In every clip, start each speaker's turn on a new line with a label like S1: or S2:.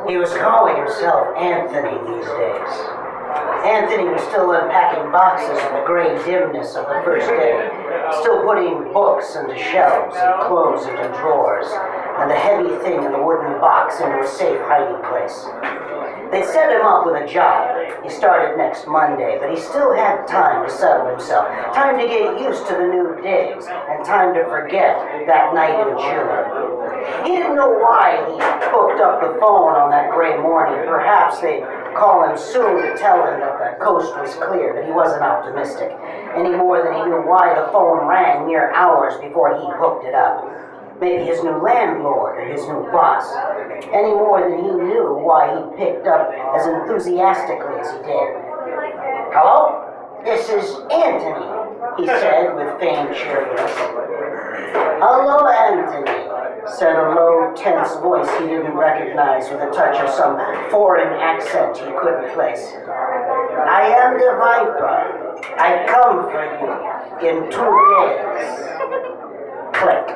S1: He was calling himself Anthony these days. Anthony was still unpacking boxes in the gray dimness of the first day, still putting books into shelves and clothes into drawers, and the heavy thing in the wooden box into a safe hiding place. They'd set him up with a job. He started next Monday, but he still had time to settle himself, time to get used to the new digs, and time to forget that night in June. He didn't know why he hooked up the phone on that gray morning. Perhaps they'd call him soon to tell him that the coast was clear, but he wasn't optimistic, any more than he knew why the phone rang mere hours before he hooked it up. Maybe his new landlord or his new boss, any more than he knew why he picked up as enthusiastically as he did. "Hello? This is Anthony," he said with feigned cheerfulness. "Hello, Anthony," said a low, tense voice he didn't recognize with a touch of some foreign accent he couldn't place. "I am the Viper. I come for you in 2 days." Click.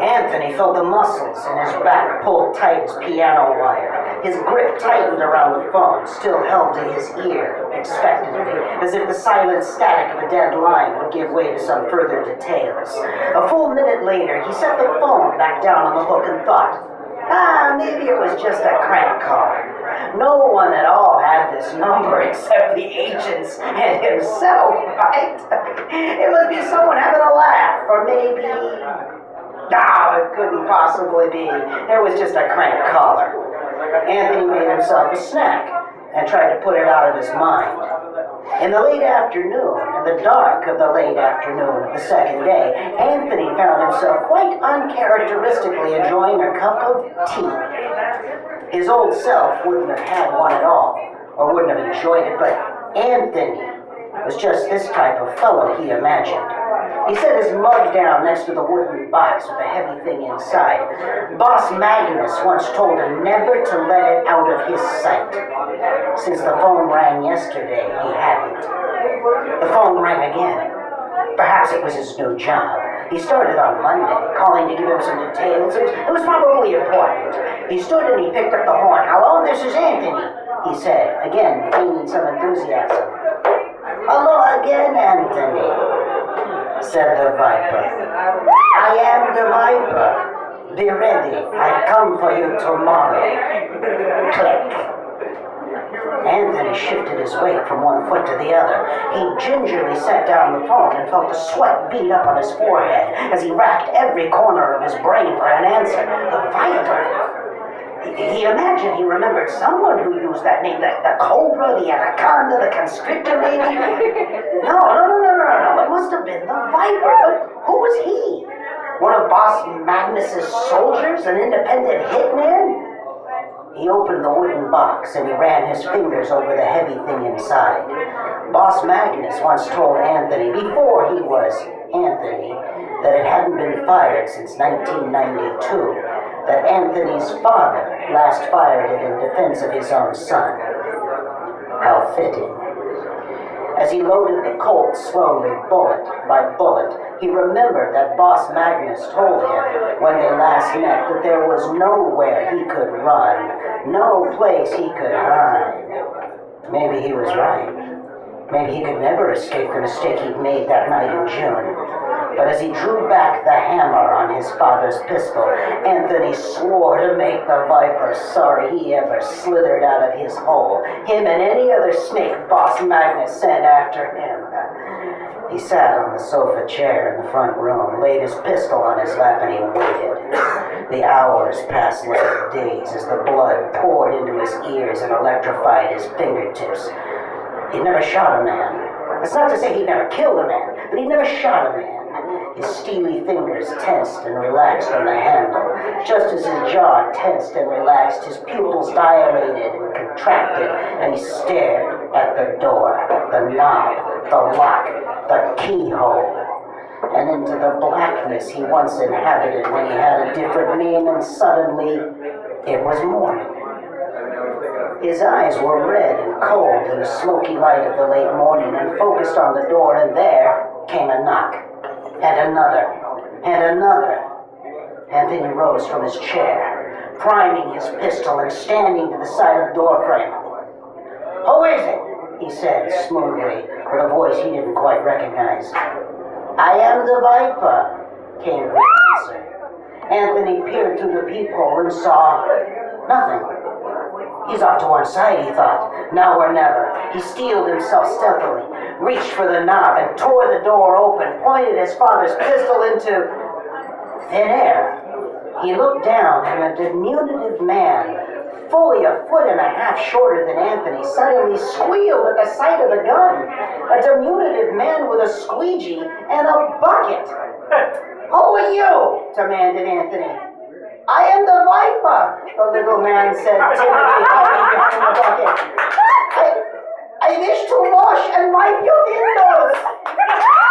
S1: Anthony felt the muscles in his back pulled tight as piano wire. His grip tightened around the phone, still held to his ear, expectantly, as if the silent static of a dead line would give way to some further details. A full minute later, he set the phone back down on the hook and thought, maybe it was just a crank call. No one at all had this number except the agents and himself, right? It must be someone having a laugh, or maybe... it couldn't possibly be. It was just a crank caller. Anthony made himself a snack and tried to put it out of his mind. In the late afternoon, in the dark of the late afternoon of the second day, Anthony found himself quite uncharacteristically enjoying a cup of tea. His old self wouldn't have had one at all, or wouldn't have enjoyed it, but Anthony was just this type of fellow he imagined. He set his mug down next to the wooden box with the heavy thing inside. Boss Magnus once told him never to let it out of his sight. Since the phone rang yesterday, he hadn't. The phone rang again. Perhaps it was his new job. He started on Monday, calling to give him some details. It was probably important. He stood and he picked up the horn. "Hello, this is Anthony," he said, again feigning some enthusiasm. "Hello again, Anthony," said the Viper. "I am the Viper. Be ready. I come for you tomorrow." Click. Anthony shifted his weight from one foot to the other. He gingerly set down the phone and felt the sweat beat up on his forehead as he racked every corner of his brain for an answer. The Viper. He imagined he remembered someone who used that name, the Cobra, the Anaconda, the Constrictor, maybe. No. It must have been the Viper. But who was he? One of Boss Magnus's soldiers? An independent hitman? He opened the wooden box and he ran his fingers over the heavy thing inside. Boss Magnus once told Anthony, before he was Anthony, that it hadn't been fired since 1992. That Anthony's father last fired it in defense of his own son. How fitting. As he loaded the Colt slowly, bullet by bullet, he remembered that Boss Magnus told him when they last met that there was nowhere he could run, no place he could hide. Maybe he was right. Maybe he could never escape the mistake he'd made that night in June. But as he drew back the hammer on his father's pistol, Anthony swore to make the Viper sorry he ever slithered out of his hole, him and any other snake Boss Magnus sent after him. He sat on the sofa chair in the front room, laid his pistol on his lap, and he waited. The hours passed like days as the blood poured into his ears and electrified his fingertips. He'd never shot a man. That's not to say he'd never killed a man, but he'd never shot a man. His steely fingers tensed and relaxed on the handle. Just as his jaw tensed and relaxed, his pupils dilated and contracted, and he stared at the door, the knob, the lock, the keyhole, and into the blackness he once inhabited when he had a different name, and suddenly it was morning. His eyes were red and cold in the smoky light of the late morning and focused on the door, and there came a knock. And another. Anthony rose from his chair, priming his pistol and standing to the side of the doorframe. "Who is it?" he said smoothly, with a voice he didn't quite recognize. "I am the Viper," came the answer. Anthony peered through the peephole and saw nothing. He's off to one side, he thought. Now or never. He steeled himself stealthily, reached for the knob, and tore the door open, pointed his father's pistol into thin air. He looked down, and a diminutive man, fully a foot and a half shorter than Anthony, suddenly squealed at the sight of the gun. A diminutive man with a squeegee and a bucket. "Who are you?" demanded Anthony. "I am the Viper," the little man said timidly, hiding behind the bucket. I wish to wash and wipe your windows."